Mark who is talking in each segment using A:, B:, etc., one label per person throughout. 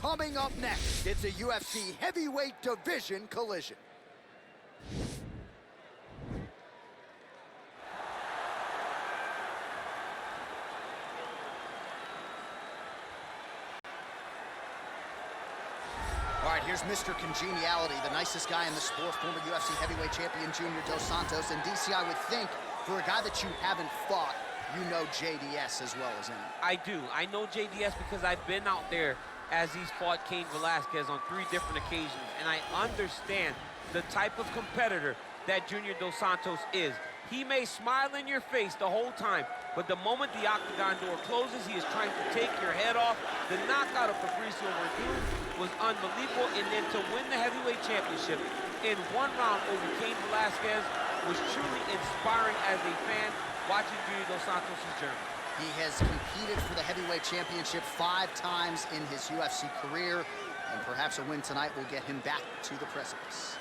A: Coming up next, it's a UFC heavyweight division collision. All right, here's Mr. Congeniality, the nicest guy in the sport, former UFC heavyweight champion Junior Dos Santos. And DC, I would think, for a guy that you haven't fought, you know JDS as well as him.
B: I do. I know JDS because I've been out there as he's fought Cain Velasquez on 3 different occasions, and I understand the type of competitor that Junior Dos Santos is. He may smile in your face the whole time, but the moment the octagon door closes, he is trying to take your head off. The knockout of Fabricio Verdun was unbelievable, and then to win the heavyweight championship in 1 round over Cain Velasquez was truly inspiring as a fan watching Junior Dos Santos' journey.
A: He has competed for the heavyweight championship 5 times in his UFC career, and perhaps a win tonight will get him back to the precipice.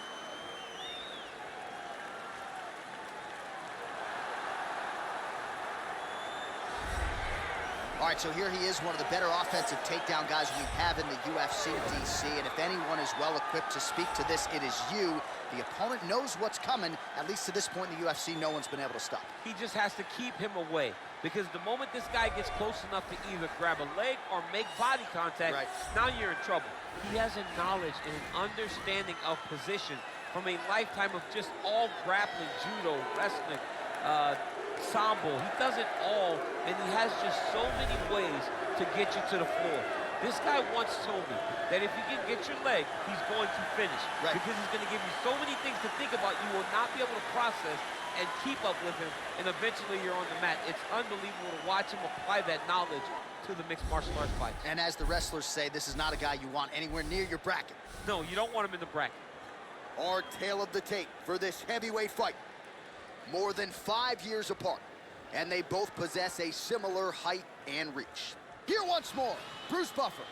A: All right, so here he is, one of the better offensive takedown guys we have in the UFC, DC, and if anyone is well-equipped to speak to this, it is you. The opponent knows what's coming. At least to this point in the UFC, no one's been able to stop.
B: He just has to keep him away, because the moment this guy gets close enough to either grab a leg or make body contact, now you're in trouble. He has a knowledge and an understanding of position from a lifetime of just all grappling, judo, wrestling, sambo. He does it all, and he has just so many ways to get you to the floor. This guy once told me that if you can get your leg, he's going to finish. Because he's going to give you so many things to think about, you will not be able to process and keep up with him, and eventually you're on the mat. It's unbelievable to watch him apply that knowledge to the mixed martial arts fights.
A: And as the wrestlers say, this is not a guy you want anywhere near your bracket.
B: No, you don't want him in the bracket.
A: Our tale of the tape for this heavyweight fight. More than 5 years apart, and they both possess a similar height and reach. Here once more, Bruce Buffer.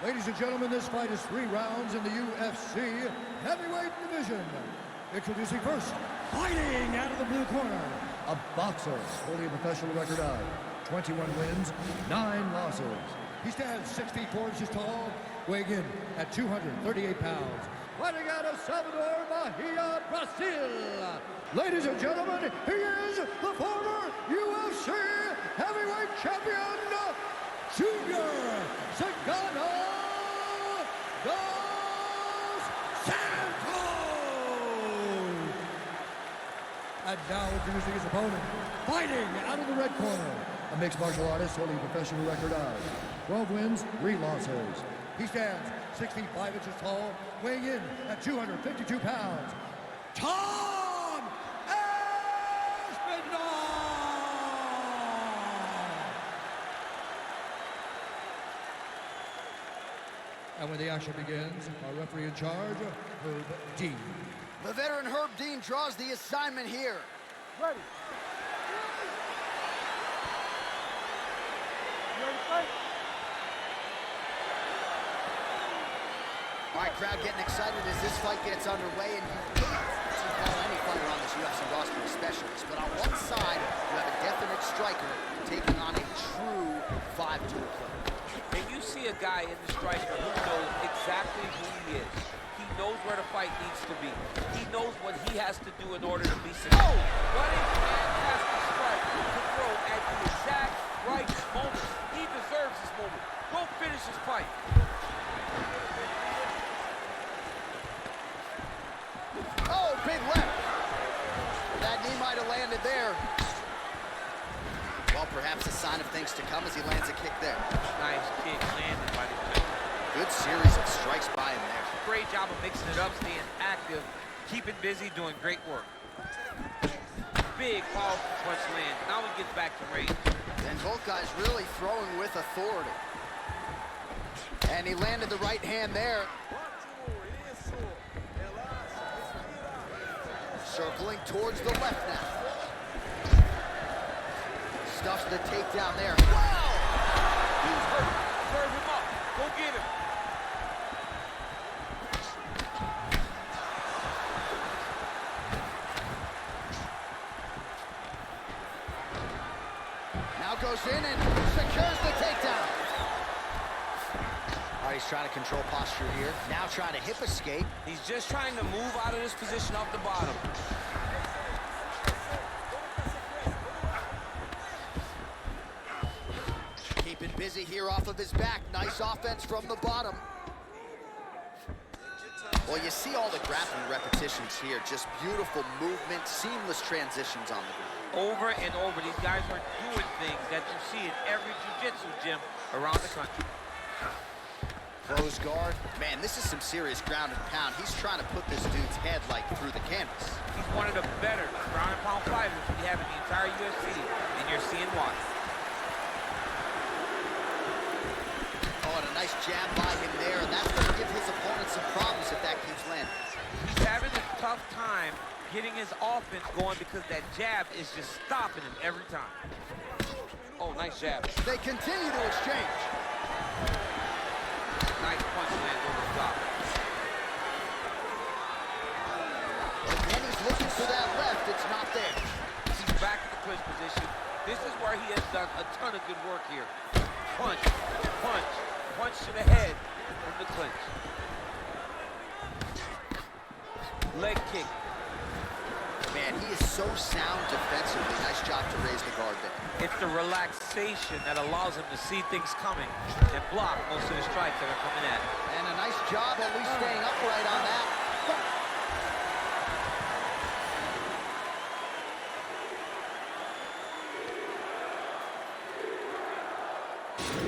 C: Ladies and gentlemen, this fight is 3 rounds in the UFC heavyweight division. Introducing first, fighting out of the blue corner, a boxer, holding a professional record of 21 wins, 9 losses. He stands 6 feet 4 inches tall, weighing in at 238 pounds. Fighting out of Salvador Bahia, Brazil. Ladies and gentlemen, he is the former UFC heavyweight champion, Junior Cigano Dos Santos. And now introducing his opponent, fighting out of the red corner, a mixed martial artist holding a professional record of 12 wins, 3 losses. He stands 6 feet 5 inches tall, weighing in at 252 pounds. Tom Aspinall! And when the action begins, our referee in charge, Herb Dean.
A: The veteran Herb Dean draws the assignment here.
D: Ready. You ready to fight?
A: All right, crowd getting excited as this fight gets underway, and you can't call any fighter on this UFC roster a specialist. But on one side, you have a definite striker taking on a true 5-tool player.
B: And you see a guy in the striker who knows exactly who he is. He knows where the fight needs to be. He knows what he has to do in order to be successful. What a fantastic strike to throw at the exact right moment. He deserves this moment. Go finish this fight.
A: Oh, big left. That knee might have landed there. Well, perhaps a sign of things to come as he lands a kick there.
B: Nice kick landed by the gentleman.
A: Good series of strikes by him there.
B: Great job of mixing it up, staying active, keeping busy, doing great work. Big, powerful punch land. Now he gets back to range.
A: And both guys really throwing with authority. And he landed the right hand there. Circling towards the left now. Stuffs the takedown there. Wow!
B: He's hurt. Serve him up. Go get him.
A: Now goes in and secures the takedown. All right, he's trying to control posture here. Now trying to hip escape.
D: He's just trying to move out of this position off the bottom.
A: Keeping busy here off of his back. Nice offense from the bottom. Well, you see all the grappling repetitions here. Just beautiful movement, seamless transitions on the ground.
B: Over and over, these guys are doing things that you see in every jiu-jitsu gym around the country.
A: Close guard. Man, this is some serious ground and pound. He's trying to put this dude's head, like, through the canvas.
B: He's one of the better ground and pound fighters we have in the entire UFC, and you're seeing why.
A: Oh, and a nice jab by him there, and that's going to give his opponent some problems if that keeps landing.
B: He's having a tough time getting his offense going because that jab is just stopping him every time.
D: Oh, nice jab.
A: They continue to exchange.
B: Nice punch lands over the top.
A: And then he's looking for that left. It's not there.
B: He's back in the clinch position. This is where he has done a ton of good work here. Punch, punch, punch to the head from the clinch. Leg kick.
A: Man, he is so sound defensively. Nice job to raise the guard there.
B: It's the relaxation that allows him to see things coming and block most of the strikes that are coming at him.
A: And a nice job at least staying upright on that.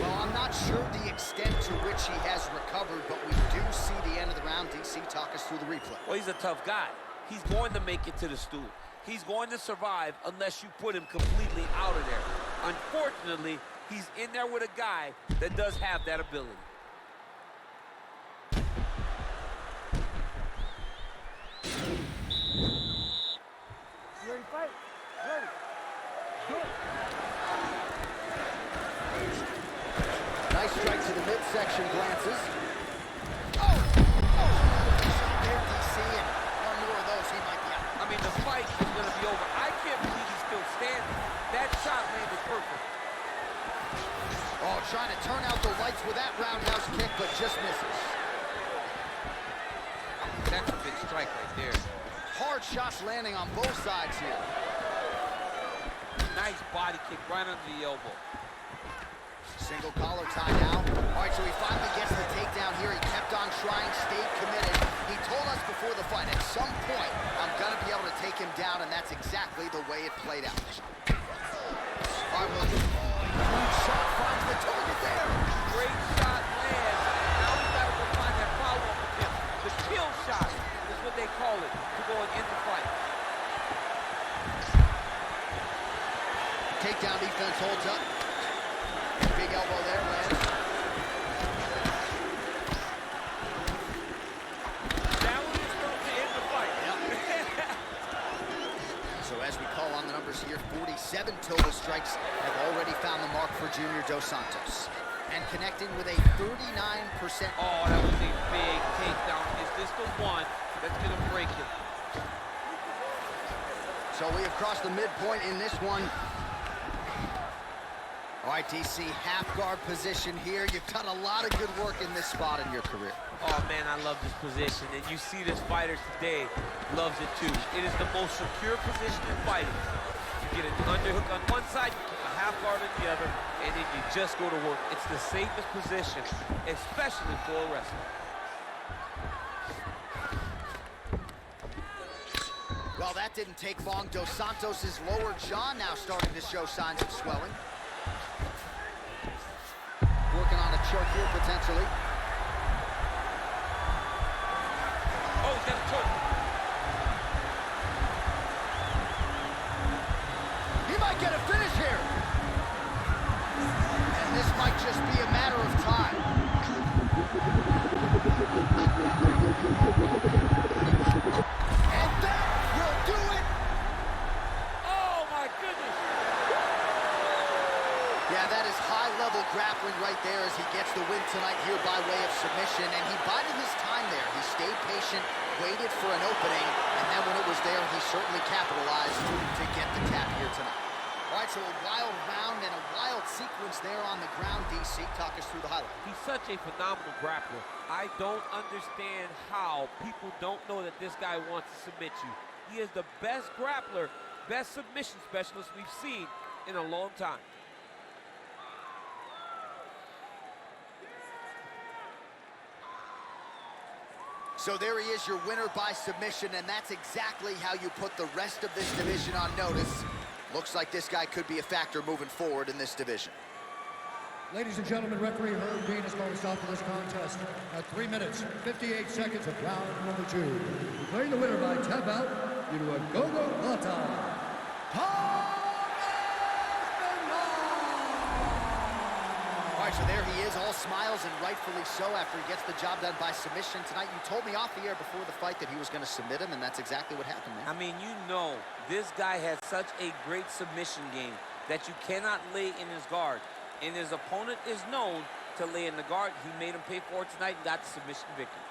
A: Well, I'm not sure the extent to which he has recovered, but we do see the end of the round. DC, talk us through the replay.
B: Well, he's a tough guy. He's going to make it to the stool. He's going to survive unless you put him completely out of there. Unfortunately, he's in there with a guy that does have that ability.
C: You ready to fight? Ready. Good.
A: Nice strike to the midsection glances.
B: I mean, the fight is going to be over. I can't believe he's still standing. That shot landed perfect.
A: Oh, trying to turn out the lights with that roundhouse kick, but just misses.
B: That's a big strike right there.
A: Hard shots landing on both sides here.
B: Nice body kick right under the elbow.
A: Single collar tie now. All right, so he finally gets the takedown here. He kept on trying, stayed committed. He told us before the fight, at some point, I'm going to be able to take him down, and that's exactly the way it played out. All right, well, huge shot finds the target there.
B: Great shot lands. Now we got to go find that follow-up attempt. The kill shot is what they call it to go and end the fight.
A: Takedown defense holds up. Big elbow there, lands.
B: That one is going to end the fight.
A: Yep. So as we call on the numbers here, 47 total strikes have already found the mark for Junior Dos Santos. And connecting with a 39%.
B: Oh, that was a big takedown. Is this the one that's going to break him?
A: So we have crossed the midpoint in this one. All right, DC, half guard position here. You've done a lot of good work in this spot in your career.
B: Oh, man, I love this position. And you see this fighter today loves it, too. It is the most secure position in fighting. You get an underhook on one side, you keep a half guard on the other, and then you just go to work. It's the safest position, especially for a wrestler.
A: Well, that didn't take long. Dos Santos' lower jaw now starting to show signs of swelling. Working on a choke here, potentially.
B: Oh, he's got a choke.
A: He might get a finish here. And this might just be a matter of time. And that will do it.
B: Oh, my goodness.
A: Yeah, that is high-level grappling right there as he gets the win tonight here by way of submission. And he bided his time there. He stayed patient, waited for an opening, and then when it was there, he certainly capitalized to get the tap here tonight. All right, right, so a wild round and a wild sequence there on the ground, DC. Talk us through the highlight.
B: He's such a phenomenal grappler. I don't understand how people don't know that this guy wants to submit you. He is the best grappler, best submission specialist we've seen in a long time.
A: So there he is, your winner by submission, and that's exactly how you put the rest of this division on notice. Looks like this guy could be a factor moving forward in this division.
C: Ladies and gentlemen, referee Herb Dean is going to stop this contest at 3 minutes, 58 seconds of round number 2. Declaring the winner by tap out, due to a go-go plata.
A: All right, so there he is, all smiles, and rightfully so after he gets the job done by submission tonight. You told me off the air before the fight that he was going to submit him, and that's exactly what happened, man.
D: I mean, you know, this guy has such a great submission game that you cannot lay in his guard. And his opponent is known to lay in the guard. He made him pay for it tonight and got the submission victory.